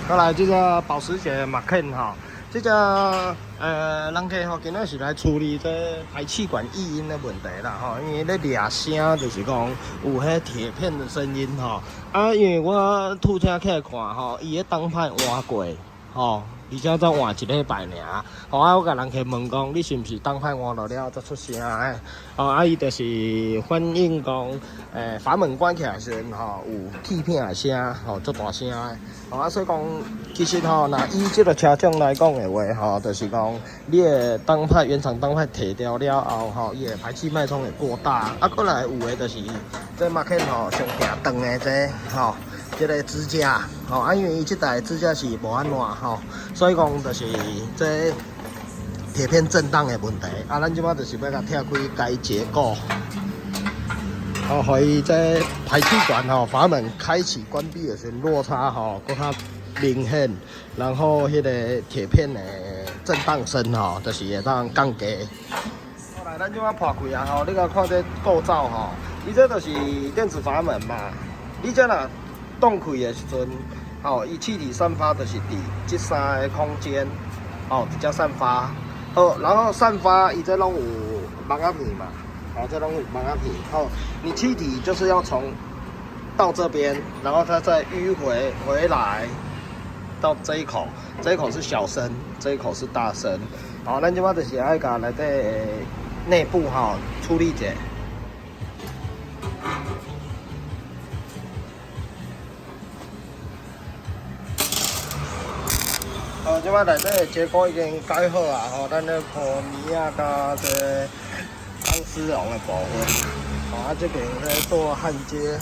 过来这个保时捷马 Can 哈，这个人客吼，今仔是来处理这排气管异音的问题啦吼，因为咧掠声就是讲有迄铁片的声音吼，啊，因为我吐车起来看吼，伊个灯牌换过吼。而且才换一礼拜尔，吼啊！我甲人客问讲，你是毋是灯牌换落了才出声诶？哦，啊，伊就是反映讲，阀门关起来时阵吼，有气片声，吼，足大声诶。吼啊，所以讲，其实吼，若以即个车种来讲诶话，吼，就是讲，你诶灯牌原厂灯牌摕掉了后，吼，伊诶排气脉冲会过大，啊，过来有诶就是这马 Can 吼上行长诶这吼。这个支架，吼、啊，因为伊这台支架是无安怎吼，所以讲就是这铁片震荡的问题。啊，咱即摆就是要甲拆开该结构，哦，互伊这排气管吼阀门开启关闭的时候落差吼搁较明显，然后迄个铁片的震荡声吼，就是会当降低。后来咱即摆破开啊吼，你甲看这构造吼，伊这就是电子阀门嘛，你这若洞开的时阵，吼，伊气体散发就是伫这三个空间，吼，直接散发，好，然后散发伊这拢有芒仔片嘛，好，这拢有芒仔片，好，你气体就是要从到这边，然后它再迂回来到这一口，这一口是小声，这一口是大声，好，咱即摆就是爱甲内底内部吼处理者。即摆内底的结构已经改好啊！吼，咱咧铺面啊，甲这钢丝绒的部分，啊，这边咧做焊接。